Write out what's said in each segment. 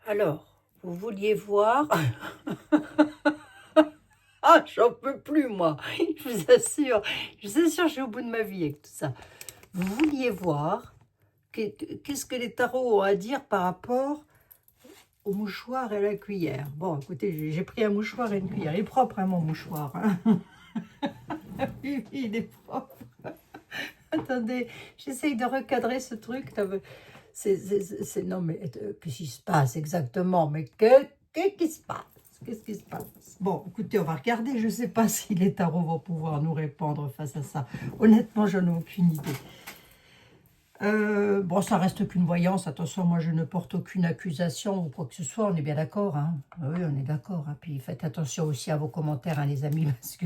Alors, vous vouliez voir... Ah, j'en peux plus, moi. Je vous assure. Je vous assure, je suis au bout de ma vie avec tout ça. Vous vouliez voir qu'est-ce que les tarots ont à dire par rapport au mouchoir et à la cuillère. Bon, écoutez, j'ai pris un mouchoir et une cuillère. Il est propre, hein, mon mouchoir. Hein. Oui, il est propre. Attendez, j'essaye de recadrer ce truc. Non, mais qu'est-ce qui se passe exactement? Mais qu'est-ce qui se passe? Qu'est-ce qui se passe? Bon, écoutez, on va regarder. Je ne sais pas si les tarots vont pouvoir nous répondre face à ça. Honnêtement, je n'ai aucune idée. Bon, ça reste qu'une voyance. Attention, moi, je ne porte aucune accusation ou quoi que ce soit. On est bien d'accord, hein? Oui, on est d'accord. Hein? Puis faites attention aussi à vos commentaires, hein, les amis, parce que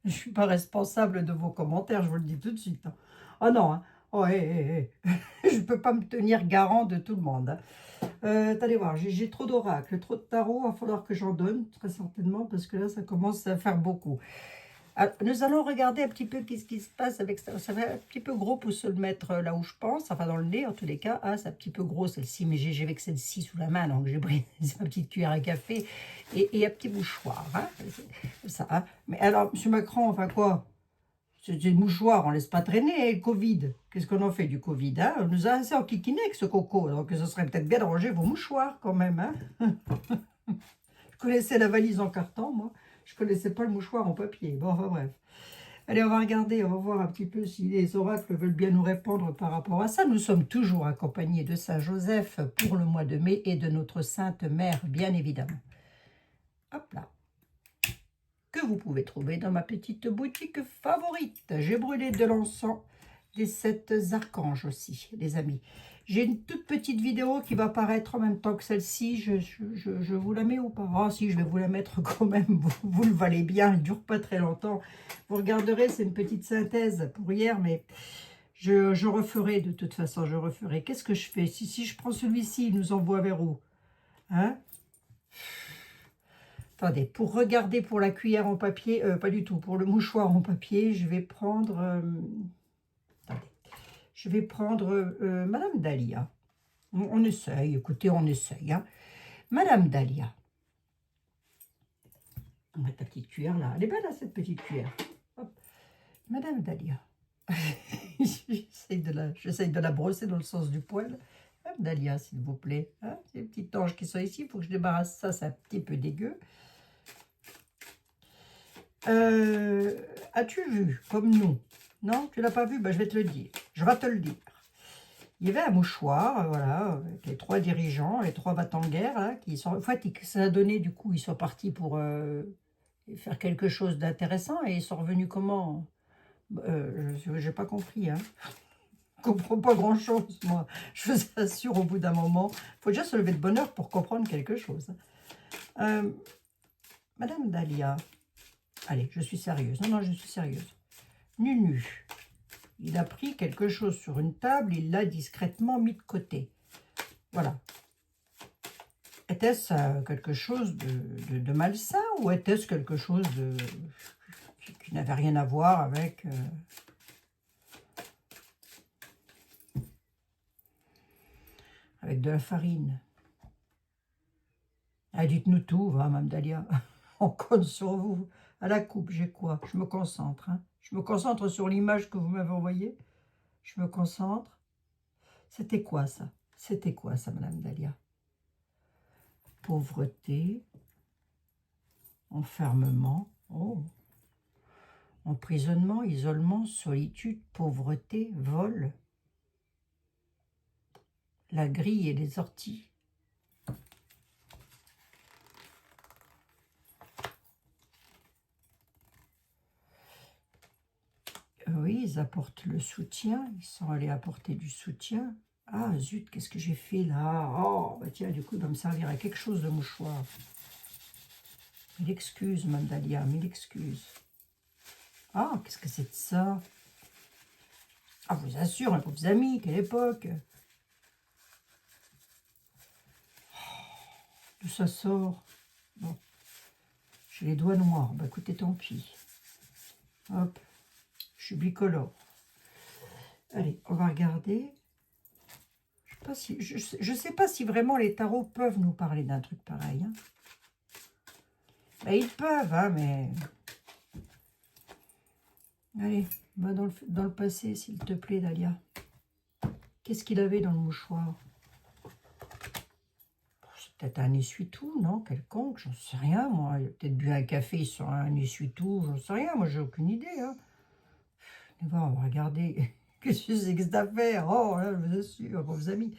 je ne suis pas responsable de vos commentaires, je vous le dis tout de suite. Hein. Oh non, hein. Oh, je ne peux pas me tenir garant de tout le monde. Hein. Allez voir, j'ai trop d'oracles, trop de tarots, il va falloir que j'en donne, très certainement, parce que là, ça commence à faire beaucoup. Alors, nous allons regarder un petit peu qu'est-ce qui se passe avec ça. Ça fait un petit peu gros pour se le mettre là où je pense, enfin dans le nez en tous les cas. Ah, c'est un petit peu gros celle-ci, mais j'ai avec celle-ci sous la main, donc j'ai pris ma petite cuillère à café et un petit mouchoir. Hein. Ça, hein. Mais alors, M. Macron, enfin quoi? C'est des mouchoirs, on ne laisse pas traîner, le Covid. Qu'est-ce qu'on en fait du Covid, hein? On nous a assez enquiquiné avec ce coco, donc ce serait peut-être bien de ranger vos mouchoirs quand même. Hein. Je connaissais la valise en carton, moi. Je ne connaissais pas le mouchoir en papier. Bon, enfin bref. Allez, on va regarder, on va voir un petit peu si les oracles veulent bien nous répondre par rapport à ça. Nous sommes toujours accompagnés de Saint Joseph pour le mois de mai et de notre Sainte Mère, bien évidemment. Hop là. Que vous pouvez trouver dans ma petite boutique favorite. J'ai brûlé de l'encens des 7 archanges aussi, les amis. J'ai une toute petite vidéo qui va apparaître en même temps que celle-ci. Je vous la mets ou pas? Ah si, je vais vous la mettre quand même. Vous le valez bien, elle ne dure pas très longtemps. Vous regarderez, c'est une petite synthèse pour hier, mais je referai de toute façon, je referai. Qu'est-ce que je fais? Si je prends celui-ci, il nous envoie vers où? Hein? Attendez, pour regarder pour la cuillère en papier, pas du tout, pour le mouchoir en papier, je vais prendre... attendez, je vais prendre Madame Dahlia. On essaye, écoutez, on essaye. Hein. Madame Dahlia. On va mettre la petite cuillère là. Elle est belle, là, cette petite cuillère. Hop. Madame Dahlia. J'essaye de la brosser dans le sens du poil. Madame Dahlia, s'il vous plaît. Hein, ces petites anges qui sont ici, il faut que je débarrasse ça, c'est un petit peu dégueu. As-tu vu, comme nous? Non, tu l'as pas vu? Ben, je vais te le dire. Je vais te le dire. Il y avait un mouchoir, voilà, avec les 3 dirigeants, les 3 batanguères, là, qui sont... En fait, ça a donné, du coup, ils sont partis pour faire quelque chose d'intéressant, et ils sont revenus comment? Je n'ai pas compris, hein. Je ne comprends pas grand-chose, moi. Je vous assure, au bout d'un moment, il faut déjà se lever de bonne heure pour comprendre quelque chose. Madame Dahlia, allez, je suis sérieuse. Non, je suis sérieuse. Nunu. Il a pris quelque chose sur une table, il l'a discrètement mis de côté. Voilà. Était-ce quelque chose de malsain ou était-ce quelque chose qui n'avait rien à voir avec... avec de la farine? Ah, dites-nous tout, va, Mme Dahlia. On compte sur vous. À la coupe, j'ai quoi? Je me concentre. Hein. Je me concentre sur l'image que vous m'avez envoyée. Je me concentre. C'était quoi ça? C'était quoi ça, Mme Dahlia? Pauvreté, enfermement, oh. Emprisonnement, isolement, solitude, pauvreté, vol. La grille et les orties. Oui, ils apportent le soutien. Ils sont allés apporter du soutien. Ah, zut, qu'est-ce que j'ai fait là? Oh, bah tiens, du coup, il va me servir à quelque chose de mouchoir. Mille excuses, Mme Dahlia, mille excuses. Ah, qu'est-ce que c'est de ça? Ah, je vous assure, vos amis, quelle époque! D'où ça sort? Bon, j'ai les doigts noirs. Bah écoutez, tant pis. Hop, je suis bicolore. Allez, on va regarder. Je Je sais pas si vraiment les tarots peuvent nous parler d'un truc pareil. Hein. Ben, ils peuvent, hein, mais... Allez, va dans le passé, s'il te plaît, Dahlia. Qu'est-ce qu'il avait dans le mouchoir? C'est peut-être un essuie-tout, non? Quelconque, j'en sais rien, moi. Il a peut-être bu un café sur un essuie-tout, j'en sais rien. Moi, j'ai aucune idée. Hein. On va regarder. Qu'est-ce que c'est que cette affaire? Oh, là, je vous assure, vos amis.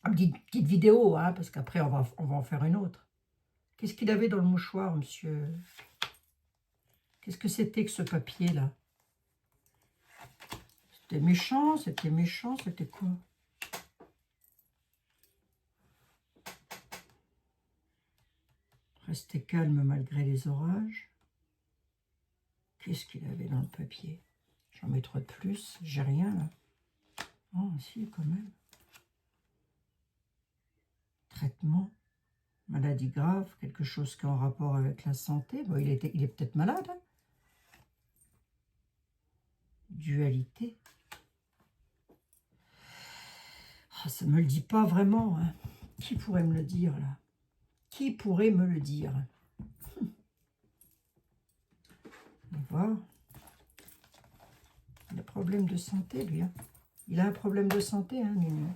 Une petite vidéo, hein, parce qu'après, on va en faire une autre. Qu'est-ce qu'il avait dans le mouchoir, monsieur? Qu'est-ce que c'était que ce papier-là? C'était méchant, c'était quoi? Rester calme malgré les orages. Qu'est-ce qu'il avait dans le papier? J'en mets trois de plus, j'ai rien là. Oh, si, quand même. Traitement, maladie grave, quelque chose qui est en rapport avec la santé. Bon, il est peut-être malade. Hein. Dualité. Oh, ça ne me le dit pas vraiment. Hein. Qui pourrait me le dire là? Qui pourrait me le dire? On va voir. Il a un problème de santé, lui. Hein. Il a un problème de santé, hein, Nini.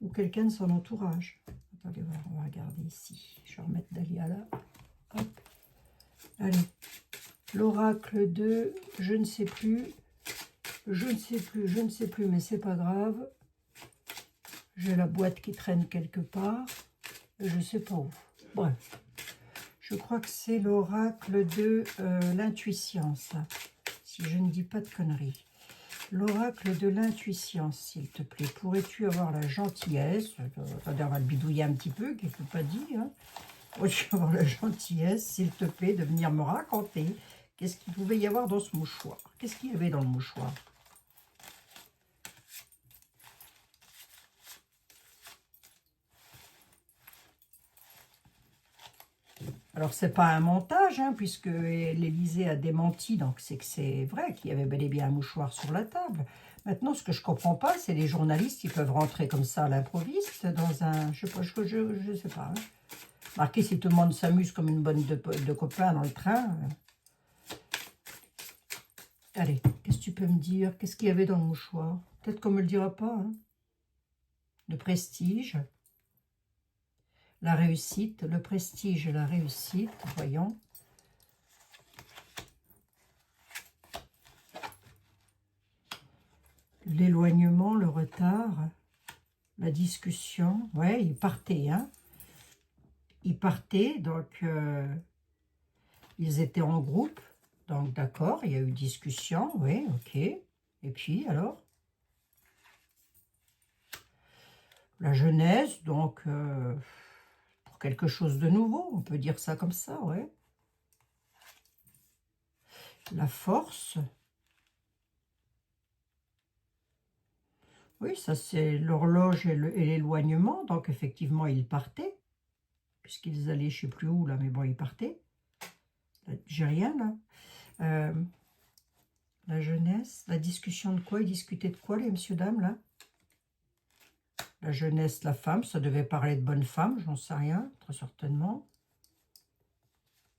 Ou quelqu'un de son entourage. Attendez, on va regarder ici. Je vais remettre Dahlia là. Hop. Allez. L'oracle de je ne sais plus. Je ne sais plus, mais c'est pas grave. J'ai la boîte qui traîne quelque part. Je ne sais pas où. Bref. Je crois que c'est l'oracle de l'intuition, ça. Si je ne dis pas de conneries. L'oracle de l'intuition, s'il te plaît. Pourrais-tu avoir la gentillesse, attendez, on va le bidouiller un petit peu, qu'il ne faut pas dire, hein. Pourrais-tu avoir la gentillesse, s'il te plaît, de venir me raconter qu'est-ce qu'il pouvait y avoir dans ce mouchoir? Qu'est-ce qu'il y avait dans le mouchoir? Alors, c'est pas un montage, hein, puisque l'Élysée a démenti, donc c'est que c'est vrai qu'il y avait bel et bien un mouchoir sur la table. Maintenant, ce que je comprends pas, c'est les journalistes qui peuvent rentrer comme ça à l'improviste dans un... Je sais pas, je sais pas. Hein. Marqué, si tout le monde s'amuse comme une bonne de copains dans le train. Allez, qu'est-ce que tu peux me dire? Qu'est-ce qu'il y avait dans le mouchoir? Peut-être qu'on me le dira pas. Hein. Le prestige. La réussite, le prestige et la réussite, voyons. L'éloignement, le retard, la discussion. Ouais, il partait, hein. Ils partaient, donc ils étaient en groupe. Donc d'accord, il y a eu discussion, oui, ok. Et puis alors? La jeunesse, donc... quelque chose de nouveau, on peut dire ça comme ça, ouais. La force. Oui, ça c'est l'horloge et l'éloignement, donc effectivement ils partaient, puisqu'ils allaient je ne sais plus où là, mais bon ils partaient. J'ai rien là. La jeunesse, la discussion de quoi? Ils discutaient de quoi les messieurs dames là? La jeunesse, la femme, ça devait parler de bonne femme, j'en sais rien, très certainement.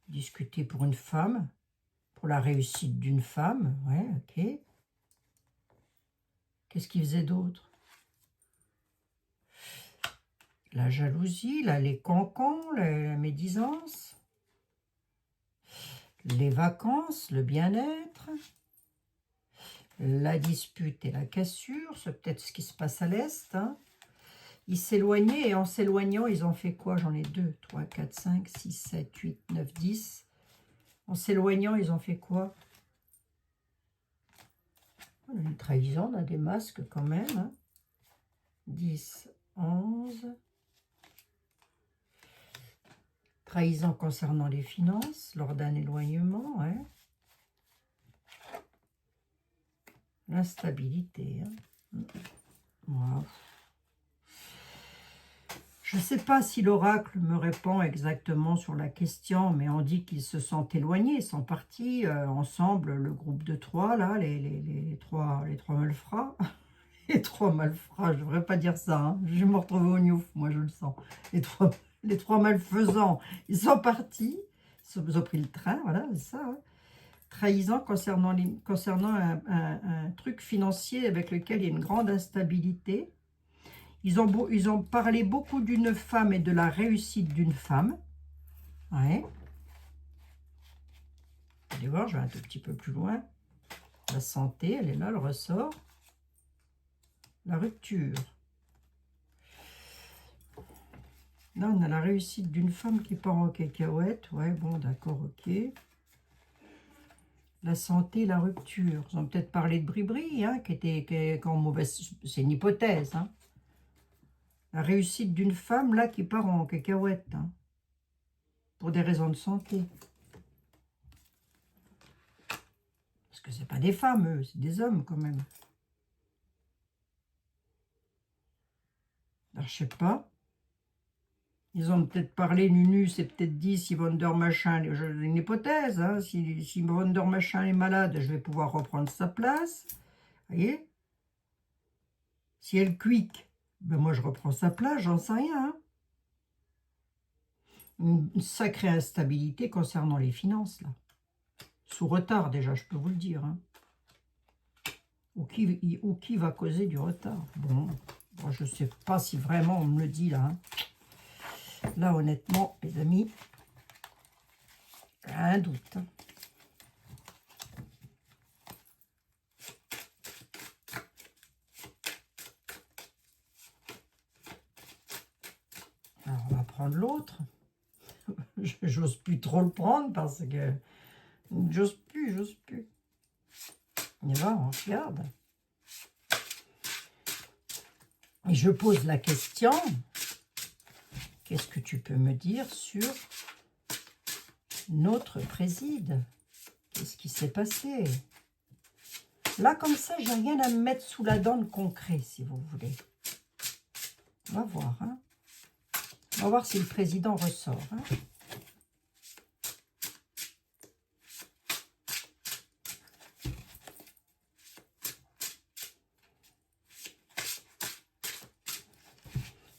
Discuter pour une femme, pour la réussite d'une femme, ouais, ok. Qu'est-ce qu'ils faisaient d'autre? La jalousie, là, les cancans, la médisance, les vacances, le bien-être, la dispute et la cassure, c'est peut-être ce qui se passe à l'Est, hein. Ils s'éloignaient et en s'éloignant, ils ont fait quoi? J'en ai 2, 3, 4, 5, 6, 7, 8, 9, 10. En s'éloignant, ils ont fait quoi? On a une trahison, on a des masques quand même. Hein. 10, 11. Trahison concernant les finances, lors d'un éloignement. Ouais. L'instabilité. Hein. Wow. Je ne sais pas si l'oracle me répond exactement sur la question, mais on dit qu'ils se sont éloignés, ils sont partis ensemble, le groupe de trois, là, les trois malfrats. Les trois malfrats, je ne devrais pas dire ça. Hein. Je vais me retrouver au Niouf, moi je le sens. Les trois malfaisants, ils sont partis. Ils ont pris le train, voilà, c'est ça. Hein. Trahison concernant un truc financier avec lequel il y a une grande instabilité. Ils ont parlé beaucoup d'une femme et de la réussite d'une femme. Ouais. Allez voir, je vais un tout petit peu plus loin. La santé, elle est là, le ressort. La rupture. Là, on a la réussite d'une femme qui part en cacahuète. Ouais, bon, d'accord, ok. La santé, la rupture. Ils ont peut-être parlé de Bribri, hein, qui est en mauvaise... C'est une hypothèse, hein. La réussite d'une femme, là, qui part en cacahuète, hein, pour des raisons de santé. Parce que c'est pas des femmes, eux, c'est des hommes, quand même. Alors, je sais pas. Ils ont peut-être parlé, Nunu s'est peut-être dit, si Wonder Machin, une hypothèse, hein, si Wonder Machin est malade, je vais pouvoir reprendre sa place. Vous voyez? Si elle quick, ben moi je reprends sa place, j'en sais rien. Hein. Une sacrée instabilité concernant les finances, là. Sous retard, déjà, je peux vous le dire. Hein. Ou qui va causer du retard? Bon, moi, je ne sais pas si vraiment on me le dit, là. Hein. Là, honnêtement, les amis, j'ai un doute. Hein. Alors, on va prendre l'autre. J'ose plus trop le prendre parce que... J'ose plus. Et là, on regarde. Et je pose la question, qu'est-ce que tu peux me dire sur notre préside? Qu'est-ce qui s'est passé? Là, comme ça, j'ai rien à me mettre sous la dent de concret, si vous voulez. On va voir. Hein. On va voir si le président ressort. Hein.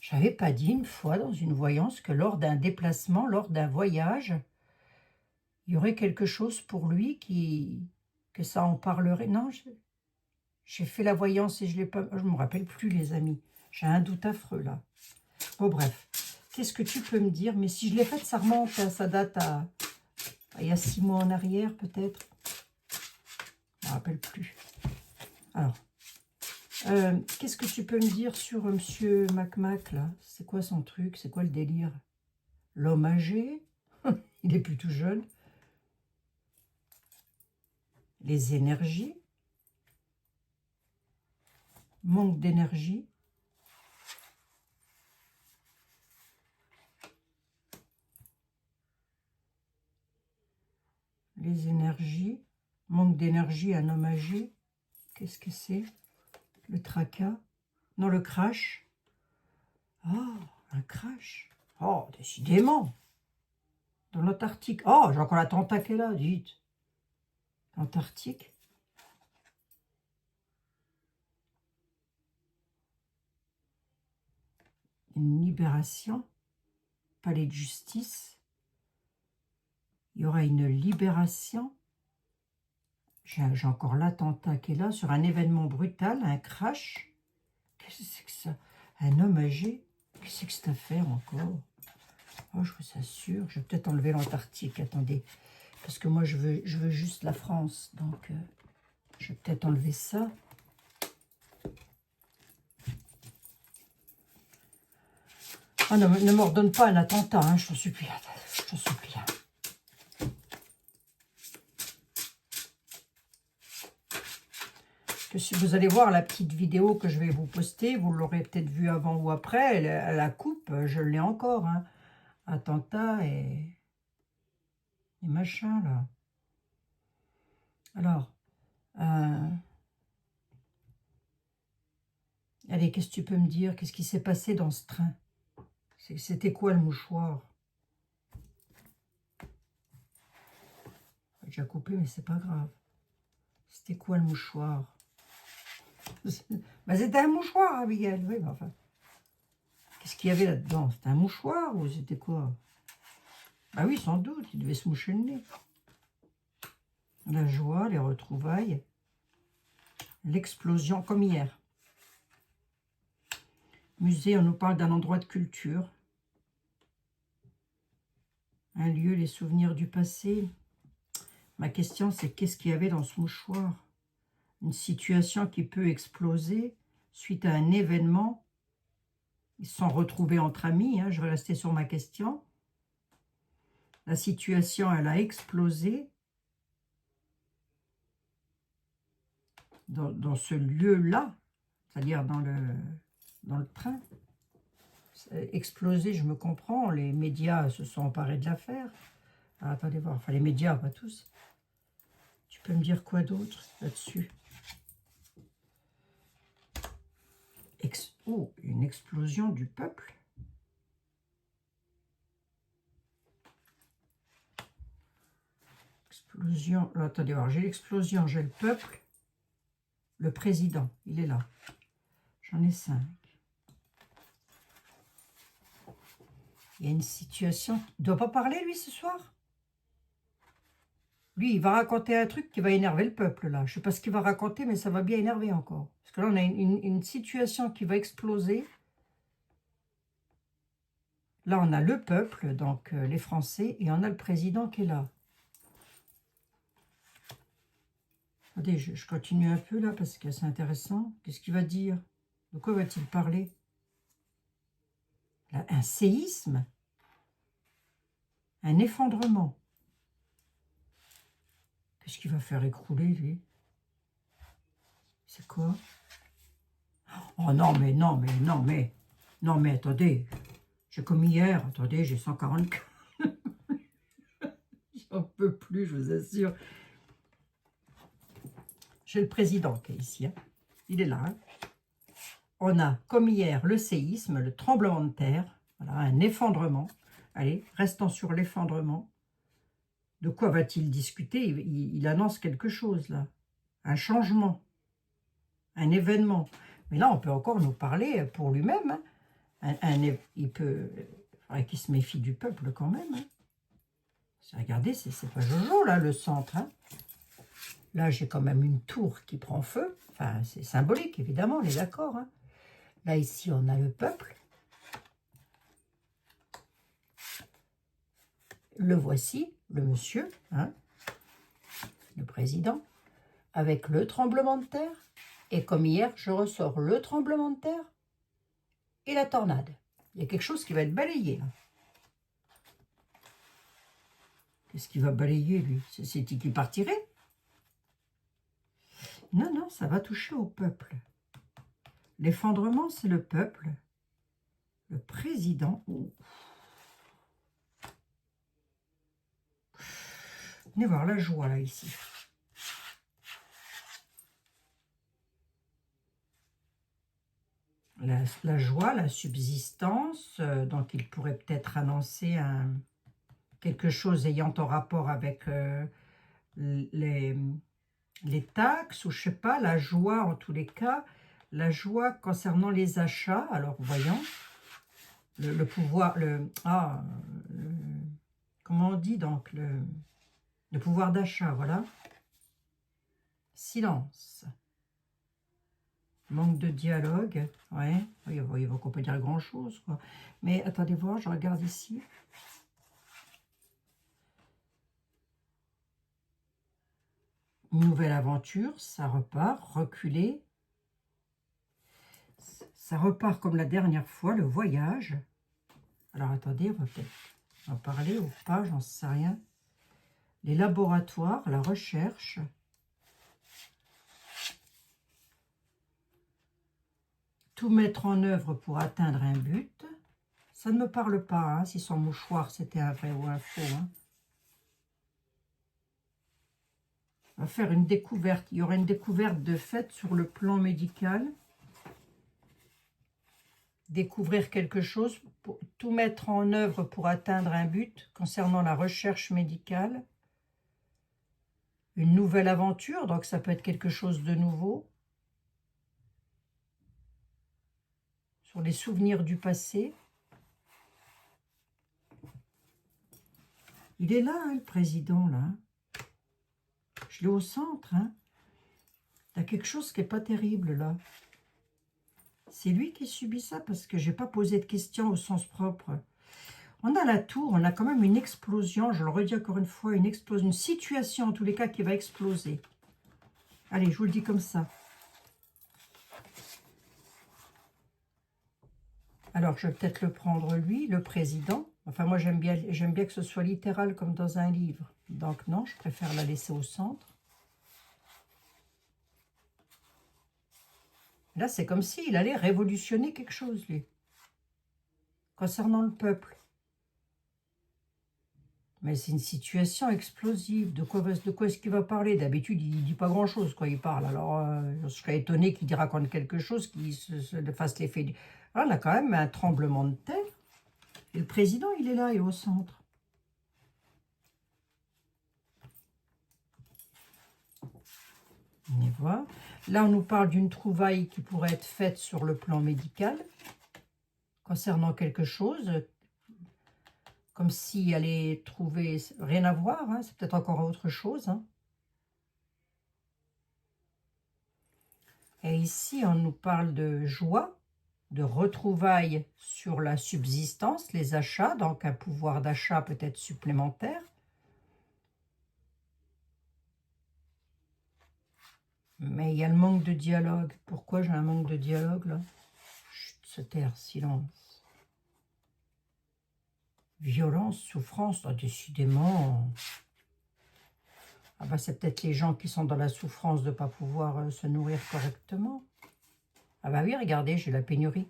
J'avais pas dit une fois dans une voyance que lors d'un déplacement, lors d'un voyage, il y aurait quelque chose pour lui que ça en parlerait. Non, j'ai fait la voyance et je l'ai pas... Je me rappelle plus, les amis. J'ai un doute affreux, là. Bon, bref. Qu'est-ce que tu peux me dire? Mais si je l'ai faite, ça remonte, hein, ça date à... Il y a 6 mois en arrière, peut-être. Je me rappelle plus. Alors, qu'est-ce que tu peux me dire sur Monsieur Mac, là? C'est quoi son truc? C'est quoi le délire? L'homme âgé? Il est plus tout jeune. Les énergies. Manque d'énergie. Les énergies. Manque d'énergie, un homme âgé. Qu'est-ce que c'est? Le tracas. Non, le crash. Oh, un crash. Oh, décidément. Dans l'Antarctique. Oh, j'ai encore la tentacle là, dites. L'Antarctique. Une libération. Palais de justice. Il y aura une libération. J'ai encore l'attentat qui est là sur un événement brutal, un crash. Qu'est-ce que c'est que ça? Un homme âgé. Qu'est-ce que c'est que cette affaire encore? Oh, je vous assure, je vais peut-être enlever l'Antarctique. Attendez, parce que moi je veux juste la France, donc je vais peut-être enlever ça. Ah non, ne m'ordonne pas un attentat, hein, je t'en supplie. Je t'en supplie. Que si vous allez voir la petite vidéo que je vais vous poster, vous l'aurez peut-être vue avant ou après, la coupe, je l'ai encore. Hein. Attentat et machin, là. Alors, allez, qu'est-ce que tu peux me dire? Qu'est-ce qui s'est passé dans ce train? C'était quoi le mouchoir? J'ai déjà coupé, mais c'est pas grave. C'était quoi le mouchoir? Ben, c'était un mouchoir, Abigail. Oui, mais enfin. Qu'est-ce qu'il y avait là-dedans? C'était un mouchoir ou c'était quoi? Ah oui, sans doute, il devait se moucher le nez. La joie, les retrouvailles, l'explosion, comme hier. Musée, on nous parle d'un endroit de culture. Un lieu, les souvenirs du passé. Ma question, c'est qu'est-ce qu'il y avait dans ce mouchoir? Une situation qui peut exploser suite à un événement. Ils se sont retrouvés entre amis, hein, je vais rester sur ma question. La situation, elle a explosé dans ce lieu-là, c'est-à-dire dans le train. Explosé, je me comprends, les médias se sont emparés de l'affaire. Ah, attendez voir, enfin les médias, pas tous. Tu peux me dire quoi d'autre là-dessus? Oh, une explosion du peuple. Explosion. Alors, attendez voir, j'ai l'explosion, j'ai le peuple. Le président, il est là. J'en ai 5. Il y a une situation. Il ne doit pas parler, lui, ce soir? Lui, il va raconter un truc qui va énerver le peuple, là. Je ne sais pas ce qu'il va raconter, mais ça va bien énerver encore. Parce que là, on a une situation qui va exploser. Là, on a le peuple, donc les Français, et on a le président qui est là. Attendez, je continue un peu, là, parce que c'est intéressant. Qu'est-ce qu'il va dire? De quoi va-t-il parler? Là, un séisme? Un effondrement? Qu'est-ce qu'il va faire écrouler, lui? C'est quoi? Oh non, mais non, mais non, mais... Non, mais attendez. J'ai comme hier. Attendez, j'ai 144. J'en peux plus, je vous assure. J'ai le président qui est ici. Hein. Il est là. Hein. On a, comme hier, le séisme, le tremblement de terre. Voilà, un effondrement. Allez, restons sur l'effondrement. De quoi va-t-il discuter? Il annonce quelque chose, là. Un changement. Un événement. Mais là, on peut encore nous parler pour lui-même. Hein. Il peut... Il faudrait qu'il se méfie du peuple quand même. Hein. Regardez, c'est pas Jojo, là, le centre. Hein. Là, j'ai quand même une tour qui prend feu. Enfin, c'est symbolique, évidemment, on est d'accord. Hein. Là, ici, on a le peuple. Le voici, le monsieur, hein, le président, avec le tremblement de terre. Et comme hier, je ressors le tremblement de terre et la tornade. Il y a quelque chose qui va être balayé, là. Qu'est-ce qu'il va balayer, lui? C'est qui partirait? Non, non, ça va toucher au peuple. L'effondrement, c'est le peuple. Le président... Oh. Venez voir la joie, là, ici. La joie, la subsistance, donc il pourrait peut-être annoncer quelque chose ayant en rapport avec les taxes, ou je sais pas, la joie en tous les cas, la joie concernant les achats. Alors, voyons, le pouvoir, comment on dit donc, le pouvoir d'achat, voilà. Silence. Manque de dialogue, ouais, il va qu'on peut dire grand-chose, quoi. Mais attendez voir, je regarde ici. Une nouvelle aventure, ça repart, reculer. Ça repart comme la dernière fois, le voyage. Alors attendez, on va peut-être en parler ou pas, j'en sais rien. Les laboratoires, la recherche. Tout mettre en œuvre pour atteindre un but. Ça ne me parle pas, hein, si son mouchoir c'était un vrai ou un faux. Hein. On va faire une découverte. Il y aura une découverte de fait sur le plan médical. Découvrir quelque chose, pour tout mettre en œuvre pour atteindre un but concernant la recherche médicale. Une nouvelle aventure, donc ça peut être quelque chose de nouveau. sur les souvenirs du passé. Il est là, hein, le président, là. Je l'ai au centre, hein. Il y a quelque chose qui n'est pas terrible, là. C'est lui qui subit ça, parce que je n'ai pas posé de questions au sens propre. On a la tour, on a quand même une explosion, je le redis encore une fois, une explosion, une situation, en tous les cas, qui va exploser. Allez, je vous le dis comme ça. Alors, je vais peut-être le prendre, lui, le président. Enfin, moi, j'aime bien que ce soit littéral comme dans un livre. Donc, non, je préfère la laisser au centre. Là, c'est comme s'il allait révolutionner quelque chose, lui. Concernant le peuple. Mais c'est une situation explosive. De quoi est-ce qu'il va parler? D'habitude, il ne dit pas grand-chose quand il parle. Alors, je serais étonné qu'il raconte quelque chose qui se fasse l'effet. Là, on a quand même un tremblement de terre. Et le président, il est là, il est au centre. On y voit. Là, on nous parle d'une trouvaille qui pourrait être faite sur le plan médical, concernant quelque chose, comme si elle allait trouver rien à voir, hein, c'est peut-être encore autre chose. Hein. Et ici, on nous parle de joie, de retrouvailles sur la subsistance, les achats, donc un pouvoir d'achat peut-être supplémentaire. Mais il y a le manque de dialogue. Pourquoi j'ai un manque de dialogue là? Chut, se taire, silence. Violence, souffrance, décidément. Ah bah c'est peut-être les gens qui sont dans la souffrance de ne pas pouvoir se nourrir correctement. Ah bah oui, regardez, j'ai la pénurie.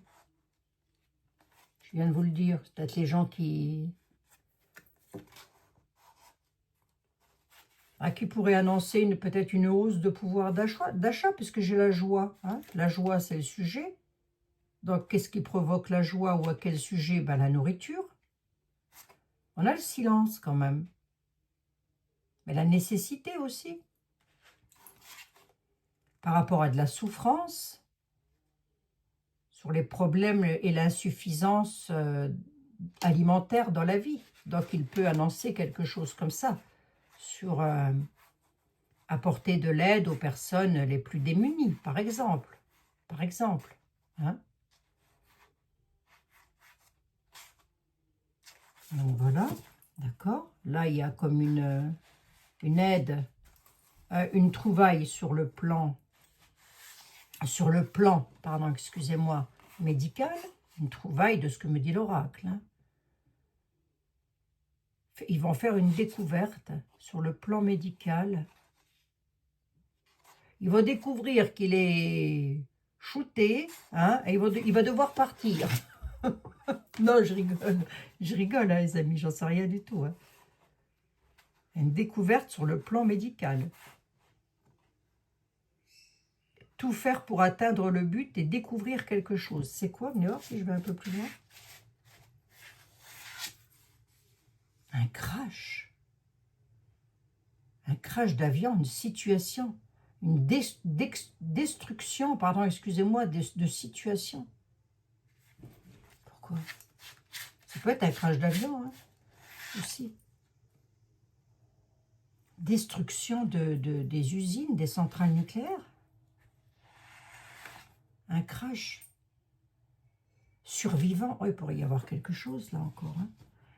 Je viens de vous le dire, c'est peut-être les gens qui pourraient annoncer peut-être une hausse de pouvoir d'achat, puisque j'ai la joie. Hein. La joie, c'est le sujet. Donc, qu'est-ce qui provoque la joie ou à quel sujet? Ben, la nourriture. On a le silence quand même. Mais la nécessité aussi. Par rapport à de la souffrance, sur les problèmes et l'insuffisance alimentaire dans la vie. Donc, il peut annoncer quelque chose comme ça, sur apporter de l'aide aux personnes les plus démunies, par exemple. Par exemple. Hein. Donc, voilà. D'accord. Là, il y a comme une aide, une trouvaille sur le plan, pardon, excusez-moi, médical, une trouvaille de ce que me dit l'oracle. Hein. Ils vont faire une découverte sur le plan médical. Ils vont découvrir qu'il est shooté, hein, et il va devoir partir. Non, je rigole, hein, les amis, j'en sais rien du tout. Hein. Une découverte sur le plan médical. Tout faire pour atteindre le but et découvrir quelque chose. C'est quoi? Venez voir si je vais un peu plus loin. Un crash. Un crash d'avion, une situation. Une destruction, pardon, excusez-moi, de situation. Pourquoi? Ça peut être un crash d'avion, hein, aussi. Destruction des usines, des centrales nucléaires. Un crash. Survivant. Oh, il pourrait y avoir quelque chose, là, encore. Hein.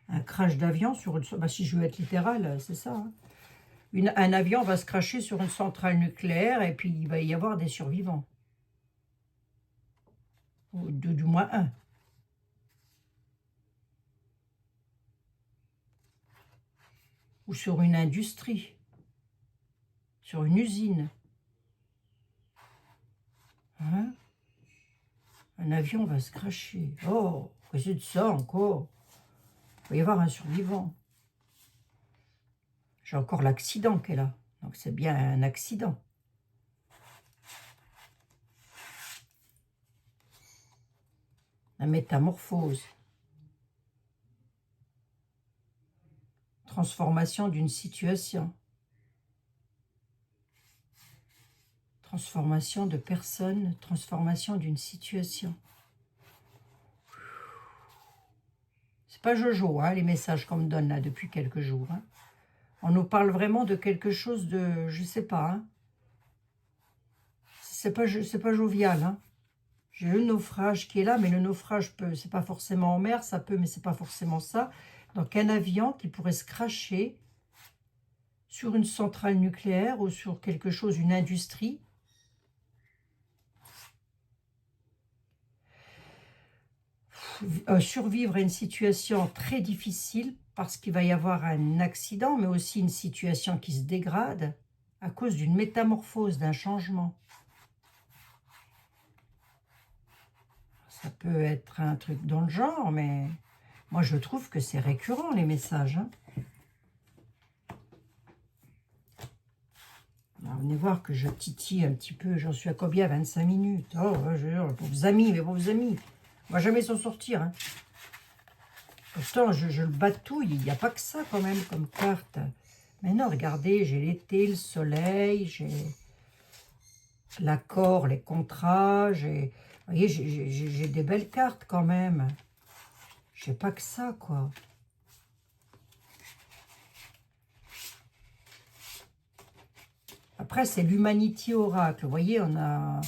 Un crash d'avion sur une... Bah, si je veux être littéral, c'est ça. Hein. Un avion va se crasher sur une centrale nucléaire et puis il va y avoir des survivants. Ou du moins un. Ou sur une industrie. Sur une usine. Hein? Un avion va se cracher. Oh, qu'est-ce que c'est de ça encore? Il va y avoir un survivant. J'ai encore l'accident qu'elle a. Donc c'est bien un accident. La métamorphose. Transformation d'une situation. Transformation de personne, transformation d'une situation. pas Jojo, hein, les messages qu'on me donne là depuis quelques jours. Hein. On nous parle vraiment de quelque chose de... Je sais pas. Hein. C'est pas jovial. Hein. J'ai le naufrage qui est là, mais le naufrage, c'est pas forcément en mer, ça peut, mais c'est pas forcément ça. Donc un avion qui pourrait se cracher sur une centrale nucléaire ou sur quelque chose, une industrie. Survivre à une situation très difficile parce qu'il va y avoir un accident, mais aussi une situation qui se dégrade à cause d'une métamorphose, d'un changement. Ça peut être un truc dans le genre, mais moi je trouve que c'est récurrent les messages. Hein. Alors, venez voir que je titille un petit peu, j'en suis à combien? 25 minutes. Oh, mes pauvres amis, on va jamais s'en sortir. Hein. Pourtant, je le batouille, il n'y a pas que ça quand même comme carte. Mais non, regardez, j'ai l'été, le soleil, j'ai l'accord, les contrats, vous voyez, j'ai des belles cartes quand même. J'ai pas que ça, quoi. Après, c'est l'Humanity Oracle. Vous voyez, on a...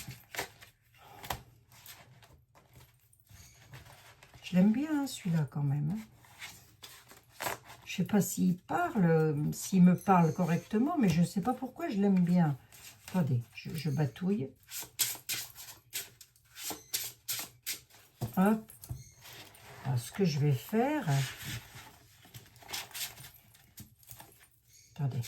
Je l'aime bien, celui-là, quand même. Hein. Je sais pas s'il parle, s'il me parle correctement, mais je ne sais pas pourquoi je l'aime bien. Attendez, je batouille. Hop. Alors, ce que je vais faire... Attendez.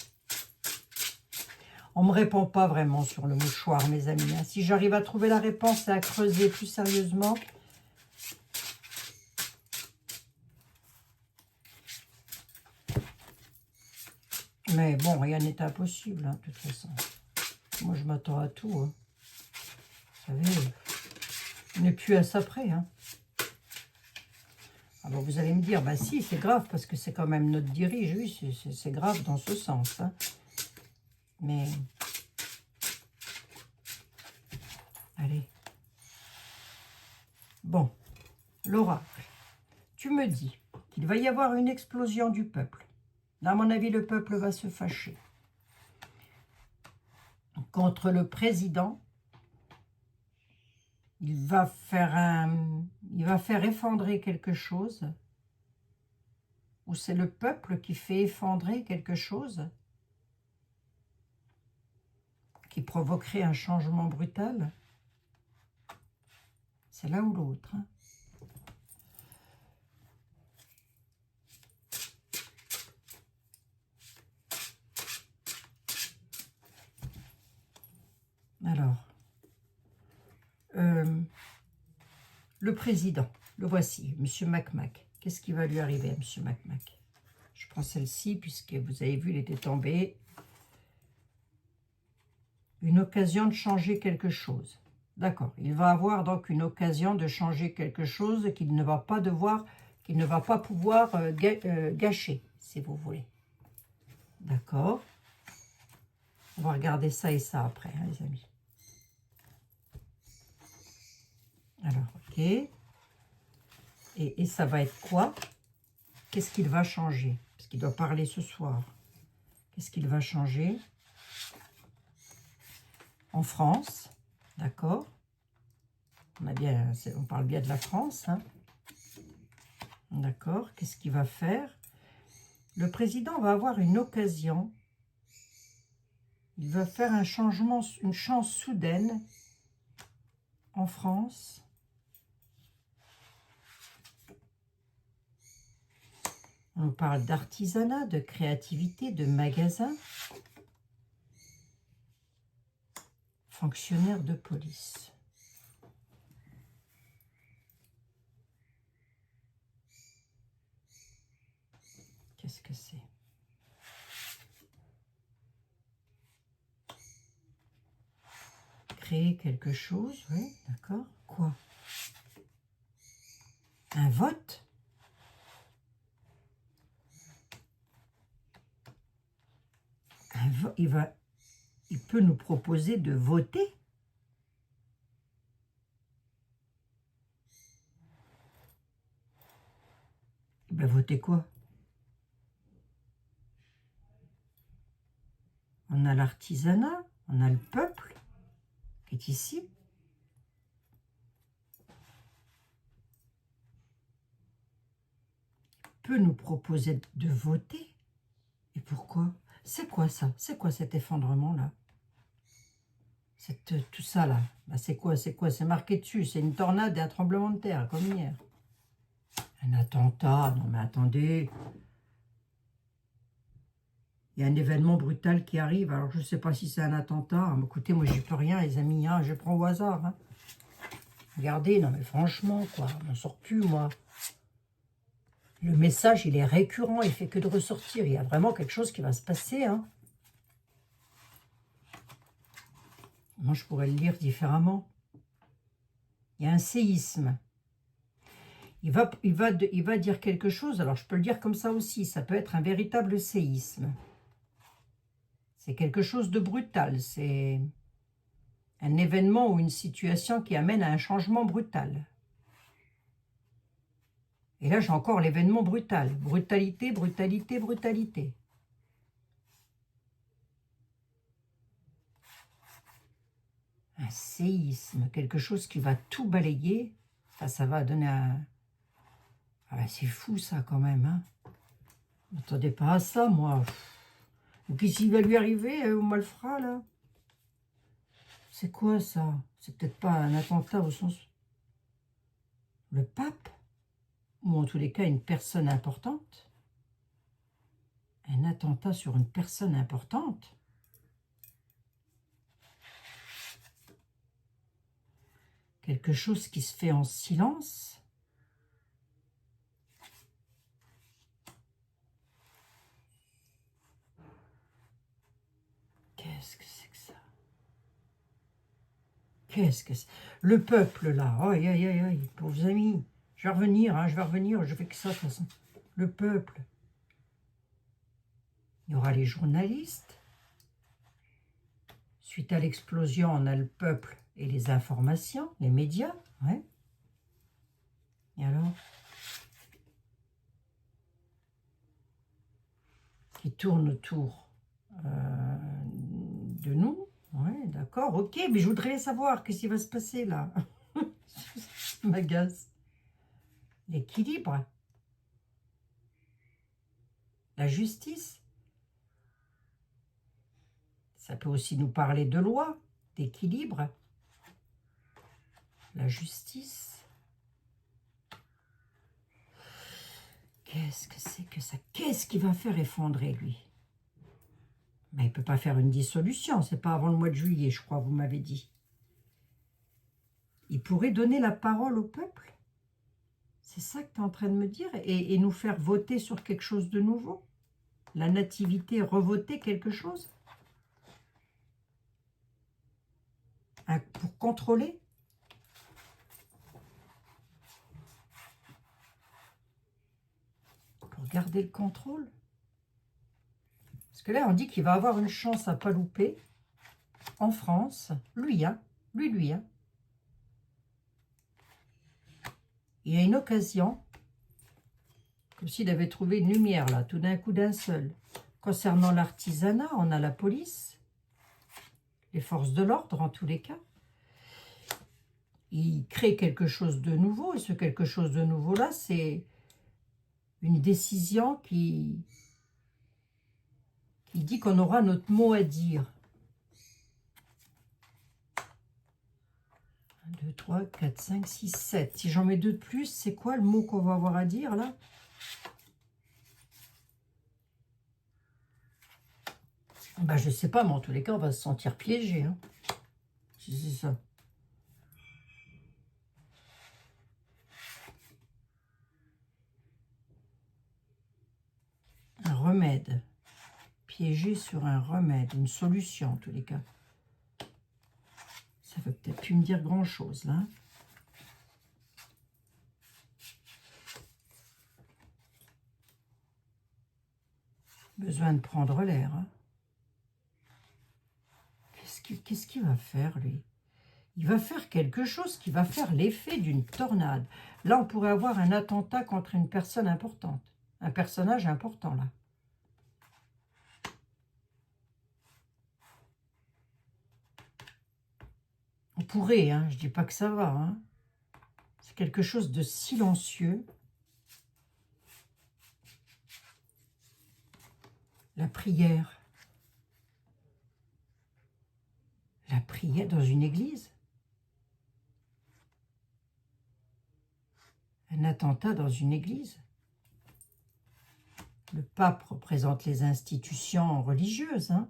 On ne me répond pas vraiment sur le mouchoir, mes amis. Hein. Si j'arrive à trouver la réponse et à creuser plus sérieusement... Mais bon, rien n'est impossible, hein, de toute façon. Moi, je m'attends à tout. Hein. Vous savez, on n'est plus à ça près. Hein. Alors, vous allez me dire, bah si, c'est grave, parce que c'est quand même notre dirige. Oui, c'est grave dans ce sens. Hein. Mais, allez. Bon, l'oracle. Tu me dis qu'il va y avoir une explosion du peuple. Là, à mon avis, le peuple va se fâcher contre le président. Il va faire effondrer quelque chose. Ou c'est le peuple qui fait effondrer quelque chose qui provoquerait un changement brutal. C'est l'un ou l'autre. Hein. Alors, le président, le voici, M. Macmac. Qu'est-ce qui va lui arriver à M. Macmac? Je prends celle-ci, puisque vous avez vu, il était tombé. Une occasion de changer quelque chose. D'accord, il va avoir donc une occasion de changer quelque chose qu'il ne va pas pouvoir gâcher, si vous voulez. D'accord. On va regarder ça et ça après, hein, les amis. Alors, ok. Et ça va être quoi? Qu'est-ce qu'il va changer? Parce qu'il doit parler ce soir. Qu'est-ce qu'il va changer? En France, d'accord. On parle bien de la France. Hein. D'accord. Qu'est-ce qu'il va faire? Le président va avoir une occasion. Il va faire un changement, une chance soudaine en France. On parle d'artisanat, de créativité, de magasin. Fonctionnaire de police. Qu'est-ce que c'est? Créer quelque chose, oui, d'accord. Quoi? Un vote? Il peut nous proposer de voter. Ben, votez quoi? On a l'artisanat, on a le peuple qui est ici. Peut nous proposer de voter. Et pourquoi? C'est quoi ça? C'est quoi cet effondrement-là? Tout ça là, bah, c'est quoi? C'est quoi? C'est marqué dessus. C'est une tornade et un tremblement de terre, comme hier. Un attentat. Non mais attendez. Il y a un événement brutal qui arrive. Alors je ne sais pas si c'est un attentat. Mais écoutez, moi j'y peux rien les amis. Hein, je prends au hasard. Hein. Regardez, non mais franchement quoi. On n'en sort plus moi. Le message il est récurrent. Il fait que de ressortir. Il y a vraiment quelque chose qui va se passer. Hein. Moi je pourrais le lire différemment. Il y a un séisme. Il va dire quelque chose, alors je peux le dire comme ça aussi, ça peut être un véritable séisme. C'est quelque chose de brutal, c'est un événement ou une situation qui amène à un changement brutal. Et là, j'ai encore l'événement brutal. Brutalité, brutalité, brutalité. Un séisme, quelque chose qui va tout balayer. Enfin, ça va donner un... Ah ben, c'est fou ça quand même. Hein. Je ne m'attendais pas à ça, moi. Qu'est-ce qui va lui arriver au malfrat, là? C'est quoi ça? C'est peut-être pas un attentat au sens... Le pape? Ou en tous les cas, une personne importante? Un attentat sur une personne importante? Quelque chose qui se fait en silence? Qu'est-ce que c'est que ça? Qu'est-ce que c'est? Le peuple, là. Aïe, aïe, aïe, aïe. Pauvres amis. Je vais revenir, hein, je vais revenir. Je fais que ça, de toute façon. Le peuple. Il y aura les journalistes. Suite à l'explosion, on a le peuple et les informations, les médias. Ouais. Et alors? Qui tourne autour de nous. Ouais, d'accord, ok, mais je voudrais savoir qu'est-ce qui va se passer là. Ça m'agace. L'équilibre. La justice. Ça peut aussi nous parler de loi, d'équilibre. La justice. Qu'est-ce que c'est que ça? Qu'est-ce qui va faire effondrer, lui? Mais il ne peut pas faire une dissolution, c'est pas avant le mois de juillet, je crois, vous m'avez dit. Il pourrait donner la parole au peuple? C'est ça que tu es en train de me dire? Et nous faire voter sur quelque chose de nouveau? La nativité, revoter quelque chose? Pour contrôler? Pour garder le contrôle? Parce que là, on dit qu'il va avoir une chance à pas louper en France. Lui, hein? Lui, hein? Il y a une occasion, comme s'il avait trouvé une lumière, là, tout d'un coup d'un seul. Concernant l'artisanat, on a la police, les forces de l'ordre, en tous les cas. Il crée quelque chose de nouveau, et ce quelque chose de nouveau-là, c'est une décision qui dit qu'on aura notre mot à dire. 1, 2, 3, 4, 5, 6, 7. Si j'en mets 2 de plus, c'est quoi le mot qu'on va avoir à dire, là? Ben, je sais pas, mais en tous les cas, on va se sentir piégé. Hein, si c'est ça. Un remède. Piégé sur un remède, une solution, en tous les cas. Ça ne veut peut-être plus me dire grand-chose, là. Besoin de prendre l'air. Hein. Qu'est-ce qu'il va faire, lui? il va faire quelque chose qui va faire l'effet d'une tornade. Là, on pourrait avoir un attentat contre une personne importante. Un personnage important, là. On pourrait, hein, je dis pas que ça va. Hein. C'est quelque chose de silencieux. La prière. La prière dans une église. Un attentat dans une église. Le pape représente les institutions religieuses. Hein.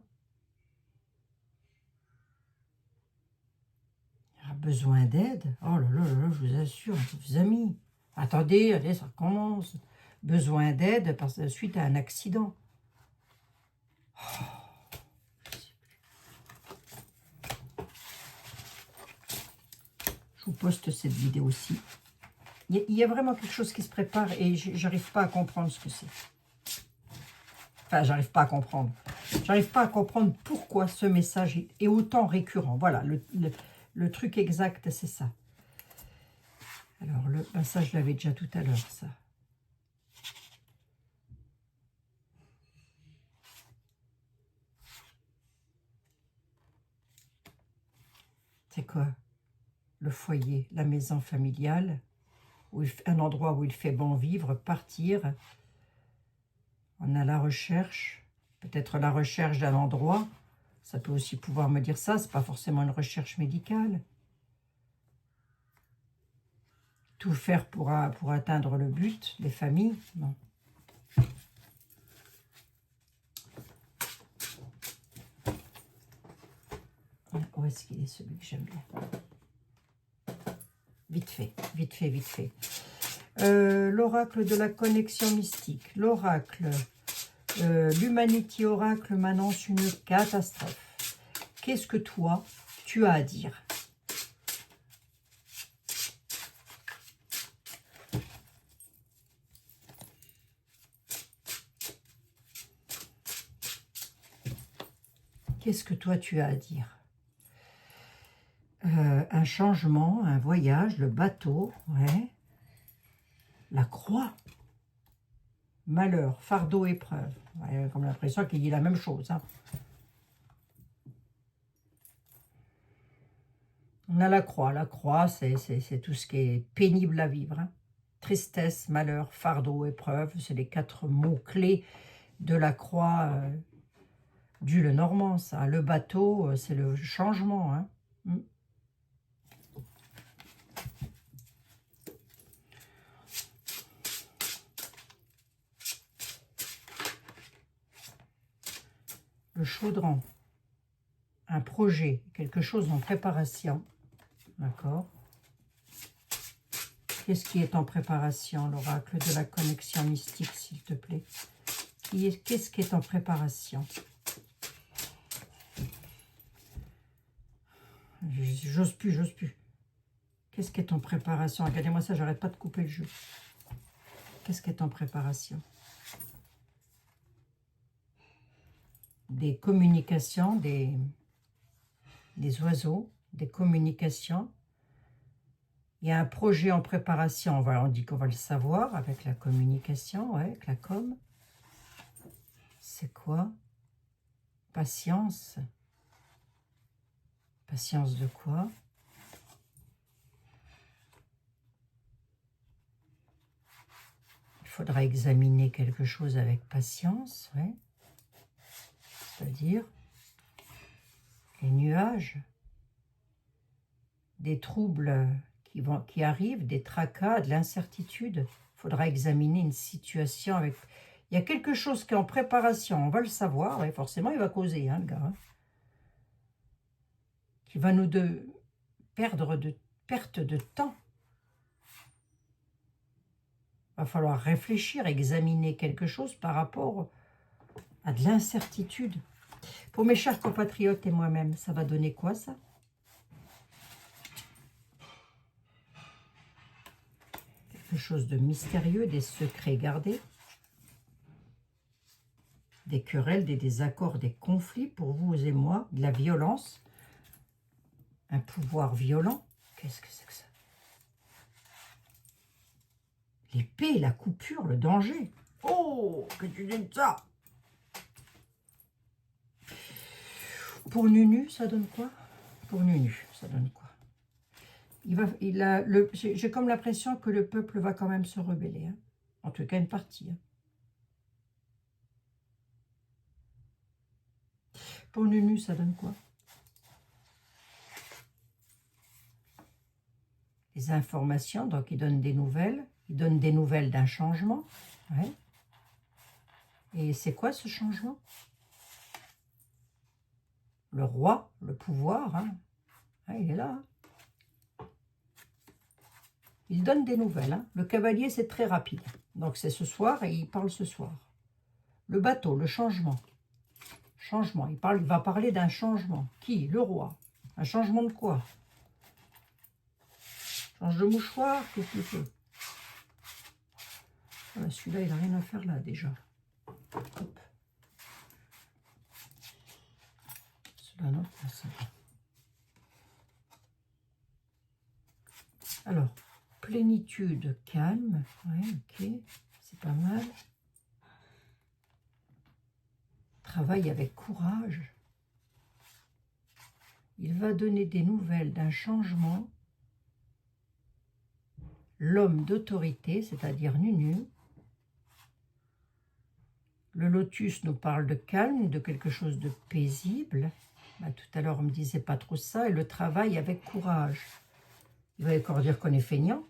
Il a besoin d'aide. Oh là là là là, je vous assure, vos amis. Attendez, allez, ça commence. Besoin d'aide suite à un accident. Oh. Je vous poste cette vidéo aussi. Il y a vraiment quelque chose qui se prépare et j'arrive pas à comprendre ce que c'est. Enfin, j'arrive pas à comprendre. J'arrive pas à comprendre pourquoi ce message est autant récurrent. Voilà, le truc exact, c'est ça. Alors, ça, je l'avais déjà tout à l'heure, ça. C'est quoi? Le foyer, la maison familiale, un endroit où il fait bon vivre, partir. On a la recherche, peut-être la recherche d'un endroit. Ça peut aussi pouvoir me dire ça, c'est pas forcément une recherche médicale. Tout faire pour atteindre le but, les familles, non. Où est-ce qu'il est celui que j'aime bien? Vite fait, vite fait, vite fait. L'oracle de la connexion mystique. L'oracle, l'Humanity Oracle m'annonce une catastrophe. Qu'est-ce que toi, tu as à dire? Qu'est-ce que toi, tu as à dire? Un changement, un voyage, le bateau, ouais. La croix. Malheur, fardeau, épreuve. Ouais, comme l'impression qu'il dit la même chose. Hein. On a la croix. La croix, c'est tout ce qui est pénible à vivre. Hein. Tristesse, malheur, fardeau, épreuve. C'est les 4 mots-clés de la croix du Lenormand, ça. Le bateau, c'est le changement. Hein. Le chaudron. Un projet, quelque chose en préparation. D'accord. Qu'est-ce qui est en préparation, l'oracle de la connexion mystique, s'il te plaît? Qu'est-ce qui est en préparation? J'ose plus, j'ose plus. Qu'est-ce qui est en préparation? Regardez-moi ça, j'arrête pas de couper le jeu. Qu'est-ce qui est en préparation? Des communications, des oiseaux, des communications. Il y a un projet en préparation, on dit qu'on va le savoir avec la communication, ouais, avec la com. C'est quoi? Patience. Patience de quoi? Il faudra examiner quelque chose avec patience, ouais. C'est-à-dire les nuages, des troubles qui arrivent, des tracas, de l'incertitude. Il faudra examiner une situation avec... Il y a quelque chose qui est en préparation, on va le savoir, ouais, forcément il va causer, hein, le gars. Hein, qui va nous perte de temps. Il va falloir réfléchir, examiner quelque chose par rapport à de l'incertitude. Pour mes chers compatriotes et moi-même, ça va donner quoi, ça? Quelque chose de mystérieux, des secrets gardés, des querelles, des désaccords, des conflits pour vous et moi, de la violence. Un pouvoir violent. Qu'est-ce que c'est que ça? L'épée, la coupure, le danger. Oh, que tu dis de ça? Pour Nunu, ça donne quoi? Pour Nunu, ça donne quoi? J'ai comme l'impression que le peuple va quand même se rebeller. Hein. En tout cas, une partie. Hein. Pour Nunu, ça donne quoi? Les informations, donc il donne des nouvelles. Il donne des nouvelles d'un changement. Ouais. Et c'est quoi ce changement? Le roi, le pouvoir, hein. Ah, il est là. Hein. Il donne des nouvelles. Hein. Le cavalier, c'est très rapide. Donc c'est ce soir et il parle ce soir. Le bateau, le changement. Changement. Il va parler d'un changement. Qui? Le roi. Un changement de quoi? Change de mouchoir, qu'est-ce qu'il fait? Voilà, celui-là, il n'a rien à faire là déjà. Hop. Celui-là, non, là, ça va. Alors, plénitude, calme. Ouais, ok, c'est pas mal. Travaille avec courage. Il va donner des nouvelles d'un changement. L'homme d'autorité, c'est-à-dire Nunu. Le lotus nous parle de calme, de quelque chose de paisible. Bah, tout à l'heure, on me disait pas trop ça. Et le travail avec courage. Il va encore dire qu'on est feignant.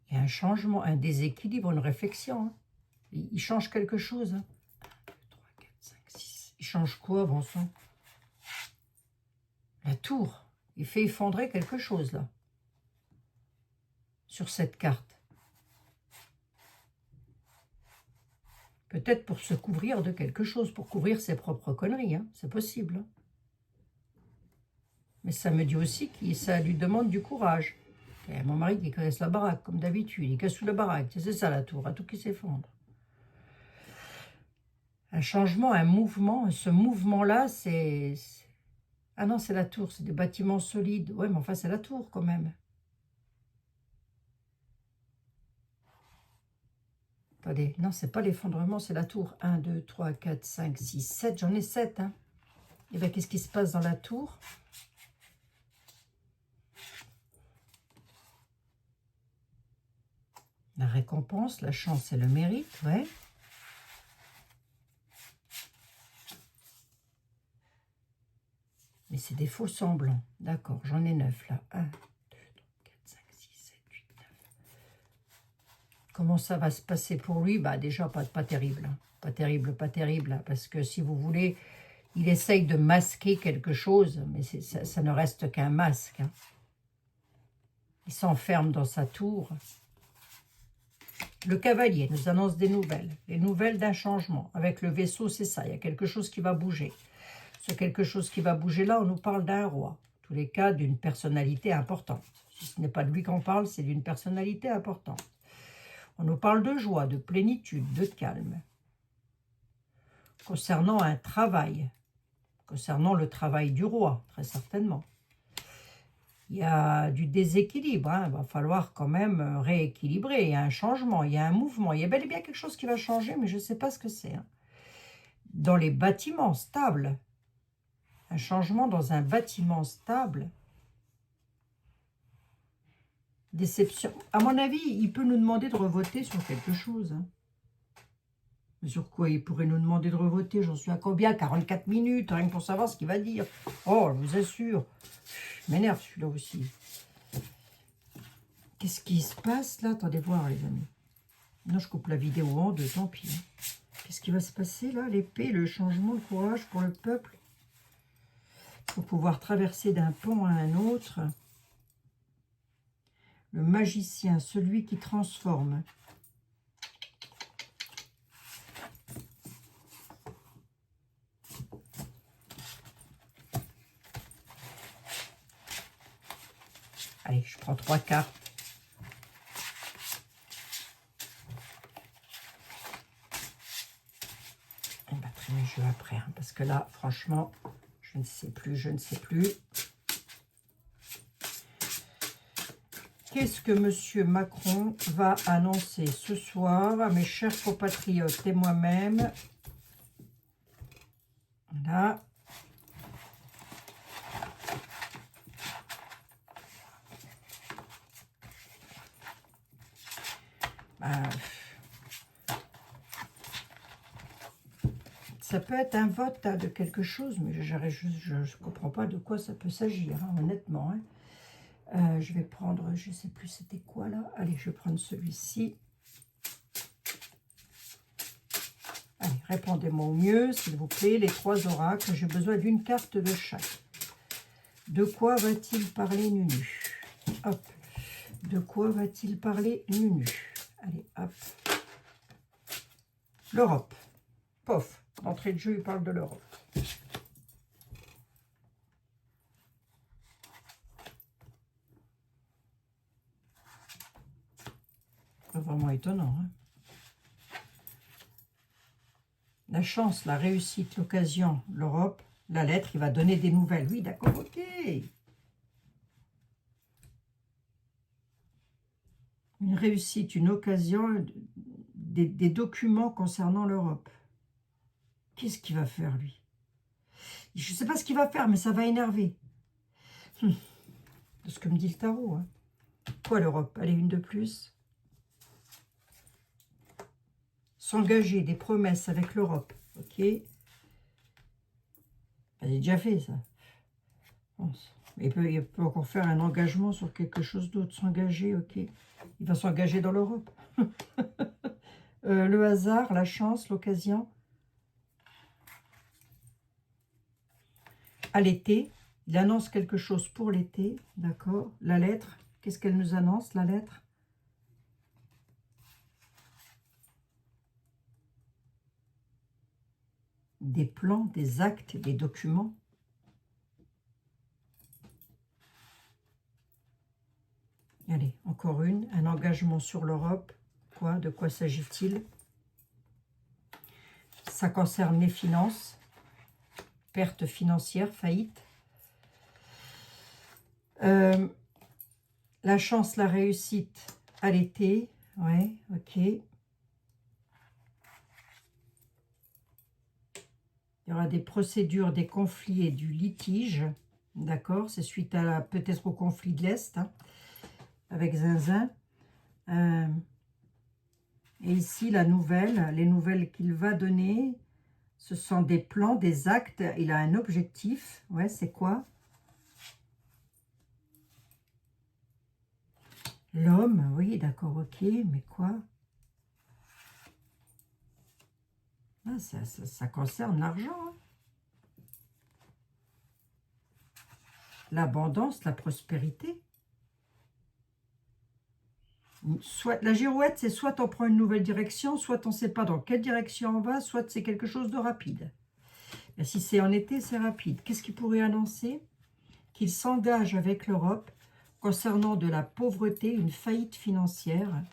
Il y a un changement, un déséquilibre, une réflexion. Hein. Il change quelque chose. Hein. 1, 2, 3, 4, 5, 6. Il change quoi, bon sang? La tour. Il fait effondrer quelque chose, là. Sur cette carte. Peut-être pour se couvrir de quelque chose, pour couvrir ses propres conneries. Hein. C'est possible. Hein. Mais ça me dit aussi que ça lui demande du courage. Et mon mari qui casse la baraque, comme d'habitude. Il casse sous la baraque. C'est ça, la tour. À tout qui s'effondre. Un changement, un mouvement. Ce mouvement-là, c'est... Ah non, c'est la tour. C'est des bâtiments solides. Ouais, mais enfin, c'est la tour, quand même. Attendez, non, c'est pas l'effondrement, c'est la tour. 1, 2, 3, 4, 5, 6, 7. J'en ai 7. Hein. Et bien, qu'est-ce qui se passe dans la tour? La récompense, la chance et le mérite, ouais. Mais c'est des faux semblants. D'accord, j'en ai 9 là. 1, 2, 3, 4, 5, 6, 7, 8, 9. Comment ça va se passer pour lui? Bah déjà, pas terrible. Hein. Pas terrible, pas terrible. Hein, parce que si vous voulez, il essaye de masquer quelque chose, mais ça ne reste qu'un masque. Hein. Il s'enferme dans sa tour. Le cavalier nous annonce des nouvelles. Les nouvelles d'un changement. Avec le vaisseau, c'est ça. Il y a quelque chose qui va bouger. Ce quelque chose qui va bouger là, on nous parle d'un roi. En tous les cas, d'une personnalité importante. Si ce n'est pas de lui qu'on parle, c'est d'une personnalité importante. On nous parle de joie, de plénitude, de calme. Concernant un travail. Concernant le travail du roi, très certainement. Il y a du déséquilibre. Hein. Il va falloir quand même rééquilibrer. Il y a un changement, il y a un mouvement. Il y a bel et bien quelque chose qui va changer, mais je ne sais pas ce que c'est. Hein. Dans les bâtiments stables. Un changement dans un bâtiment stable. Déception. À mon avis, il peut nous demander de revoter sur quelque chose. Hein. Mais sur quoi il pourrait nous demander de revoter? J'en suis à combien? 44 minutes, rien que pour savoir ce qu'il va dire. Oh, je vous assure. Je m'énerve celui-là aussi. Qu'est-ce qui se passe là? Attendez voir, les amis. Non, je coupe la vidéo en deux, tant pis. Hein. Qu'est-ce qui va se passer là? L'épée, le changement, le courage pour le peuple. Pour pouvoir traverser d'un pont à un autre. Le magicien, celui qui transforme. Allez, je prends 3 cartes. Eh ben, très bien, jeu après, hein, parce que là, franchement, je ne sais plus, je ne sais plus. Qu'est-ce que M. Macron va annoncer ce soir à mes chers compatriotes et moi-même? Voilà. Ça peut être un vote hein, de quelque chose, mais je ne comprends pas de quoi ça peut s'agir, hein, honnêtement. Hein. Je vais prendre, je ne sais plus c'était quoi là. Allez, je vais prendre celui-ci. Allez, répondez-moi au mieux, s'il vous plaît, les 3 oracles. J'ai besoin d'une carte de chaque. De quoi va-t-il parler Nunu? Hop. De quoi va-t-il parler Nunu? Allez, hop. L'Europe. Pof. D'entrée de jeu, il parle de l'Europe. C'est vraiment étonnant. Hein. La chance, la réussite, l'occasion, l'Europe, la lettre, il va donner des nouvelles. Oui, d'accord, ok. Une réussite, une occasion, des documents concernant l'Europe. Qu'est-ce qu'il va faire, lui? Je ne sais pas ce qu'il va faire, mais ça va énerver. De ce que me dit le tarot. Hein. Quoi, l'Europe? Allez, une de plus. S'engager, des promesses avec l'Europe. Ok. J'ai déjà fait, ça. Bon, il peut encore faire un engagement sur quelque chose d'autre. S'engager, ok. Il va s'engager dans l'Europe. Le hasard, la chance, l'occasion. À l'été, il annonce quelque chose pour l'été, d'accord. La lettre, qu'est-ce qu'elle nous annonce, la lettre? Des plans, des actes, des documents. Allez, encore une, un engagement sur l'Europe. Quoi? De quoi s'agit-il? Ça concerne les finances, perte financière, faillite. La chance, la réussite à l'été. Ouais, ok. Il y aura des procédures, des conflits et du litige. D'accord, c'est suite à peut-être au conflit de l'Est, hein, avec Zinzin. Et ici, la nouvelle, les nouvelles qu'il va donner, ce sont des plans, des actes. Il a un objectif. Ouais, c'est quoi? L'homme, oui, d'accord, ok, mais quoi? Ah, ça concerne l'argent. Hein. L'abondance, la prospérité. Soit, la girouette, c'est soit on prend une nouvelle direction, soit on ne sait pas dans quelle direction on va, soit c'est quelque chose de rapide. Et si c'est en été, c'est rapide. Qu'est-ce qu'il pourrait annoncer? Qu'il s'engage avec l'Europe concernant de la pauvreté, une faillite financière,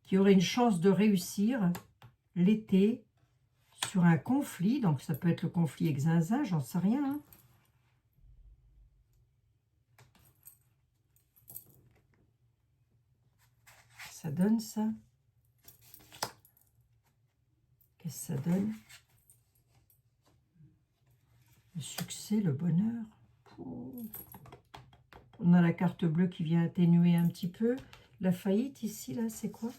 qui aurait une chance de réussir l'été sur un conflit. Donc ça peut être le conflit avec Zinzin, j'en sais rien. Hein. Ça donne ça? Qu'est-ce que ça donne? Le succès, le bonheur. On a la carte bleue qui vient atténuer un petit peu. La faillite ici, là, c'est quoi?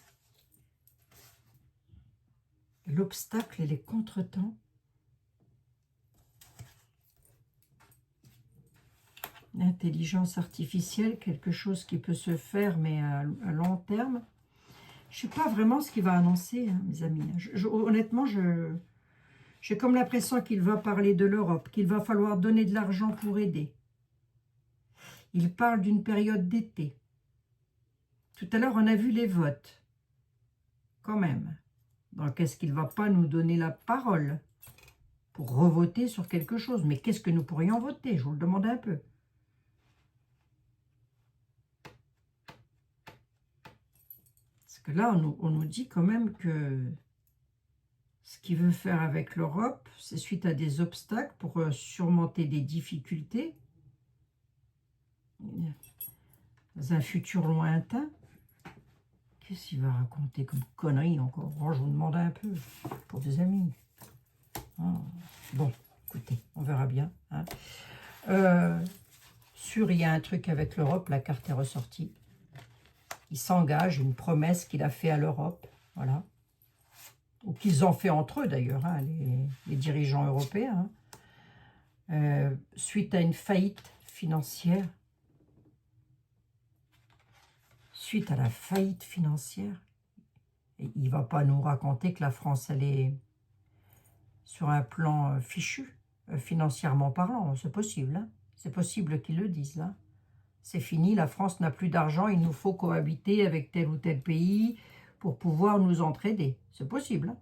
L'obstacle et les contretemps. L'intelligence artificielle, quelque chose qui peut se faire, mais à long terme. Je ne sais pas vraiment ce qu'il va annoncer, hein, mes amis. Honnêtement, j'ai comme l'impression qu'il va parler de l'Europe, qu'il va falloir donner de l'argent pour aider. Il parle d'une période d'été. Tout à l'heure, on a vu les votes. Quand même. Donc, est-ce qu'il ne va pas nous donner la parole pour revoter sur quelque chose? Mais qu'est-ce que nous pourrions voter? Je vous le demande un peu. Parce que là, on nous dit quand même que Ce qu'il veut faire avec l'Europe, c'est suite à des obstacles pour surmonter des difficultés dans un futur lointain. Qu'est-ce qu'il va raconter comme connerie encore? Oh, je vous demande un peu, pour des amis. Oh. Bon, écoutez, on verra bien. Hein. Sûr, il y a un truc avec l'Europe, la carte est ressortie. Il s'engage, une promesse qu'il a fait à l'Europe, voilà. Ou qu'ils ont fait entre eux d'ailleurs, hein, les dirigeants européens. Hein. Suite à une faillite financière. Suite à la faillite financière. Et il ne va pas nous raconter que la France, elle est sur un plan fichu, financièrement parlant. C'est possible, hein. C'est possible qu'ils le disent, là. C'est fini, la France n'a plus d'argent, il nous faut cohabiter avec tel ou tel pays pour pouvoir nous entraider. C'est possible. Hein.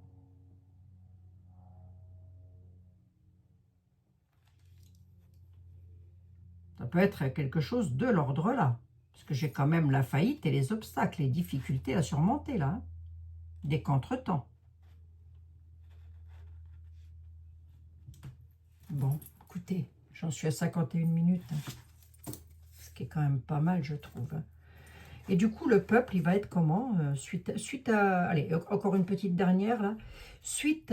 Ça peut être quelque chose de l'ordre là. Parce que j'ai quand même la faillite et les obstacles, les difficultés à surmonter là. Hein. Des contretemps. Bon, écoutez, j'en suis à 51 minutes. Hein. Ce qui est quand même pas mal, je trouve. Hein. Et du coup, le peuple, il va être comment suite à... Allez, encore une petite dernière, là. Suite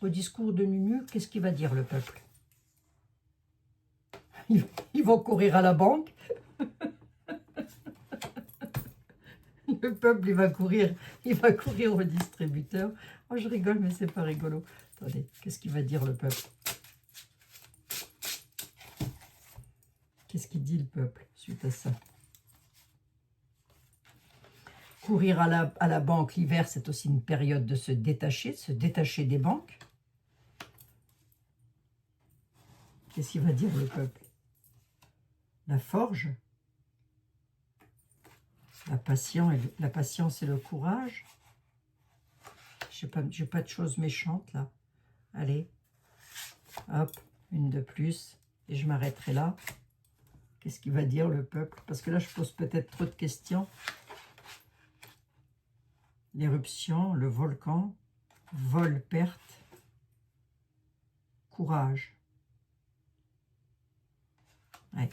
au discours de Nunu, qu'est-ce qu'il va dire, le peuple? Ils vont courir à la banque. Le peuple, il va courir au distributeur. Oh, je rigole, mais c'est pas rigolo. Attendez, qu'est-ce qu'il va dire, le peuple? Qu'est-ce qu'il dit, le peuple, suite à ça? Courir à la banque l'hiver, c'est aussi une période de se détacher des banques. Qu'est-ce qu'il va dire, le peuple? La forge, la patience et le courage. Je n'ai pas de choses méchantes, là. Allez, hop, une de plus, et je m'arrêterai là. Qu'est-ce qu'il va dire, le peuple? Parce que là, je pose peut-être trop de questions. L'éruption, le volcan, vol, perte, courage. Ouais.